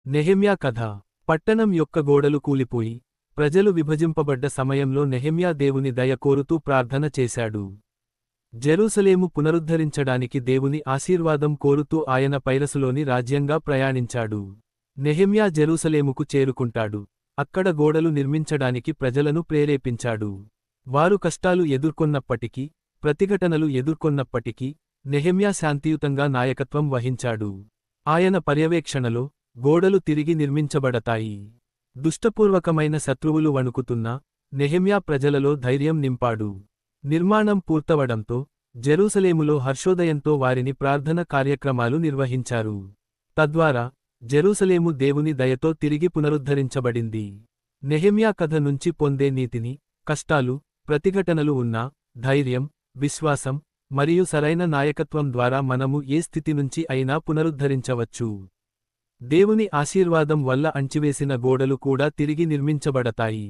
నెహెమ్యా కథ. పట్టణం యొక్క గోడలు కూలిపోయి, ప్రజలు విభజింపబడ్డ సమయంలో నెహెమ్యా దేవుని దయ కోరుతూ ప్రార్థన చేశాడు. జెరూసలేము పునరుద్ధరించడానికి దేవుని ఆశీర్వాదం కోరుతూ ఆయన పైరసులోని రాజ్యంగా ప్రయాణించాడు. నెహెమ్యా జెరూసలేముకు చేరుకుంటాడు. అక్కడ గోడలు నిర్మించడానికి ప్రజలను ప్రేరేపించాడు. వారు కష్టాలు ఎదుర్కొన్నప్పటికీ, ప్రతిఘటనలు ఎదుర్కొన్నప్పటికీ, నెహెమ్యా శాంతియుతంగా నాయకత్వం వహించాడు. ఆయన పర్యవేక్షణలో గోడలు తిరిగి నిర్మించబడతాయి. దుష్టపూర్వకమైన శత్రువులు వణుకుతున్నా, నెహెమ్యా ప్రజలలో ధైర్యం నింపాడు. నిర్మాణం పూర్తవడంతో జెరూసలేములో హర్షోదయంతో వారిని ప్రార్థన కార్యక్రమాలు నిర్వహించారు. తద్వారా జెరూసలేము దేవుని దయతో తిరిగి పునరుద్ధరించబడింది. నెహెమ్యా కథ నుంచి పొందే నీతిని, కష్టాలు, ప్రతిఘటనలు ఉన్నా, ధైర్యం, విశ్వాసం, మరియు సరైన నాయకత్వం ద్వారా మనము ఏ స్థితి నుంచి అయినా పునరుద్ధరించవచ్చు. దేవుని ఆశీర్వాదం వల్ల అణచివేసిన గోడలు కూడా తిరిగి నిర్మించబడతాయి.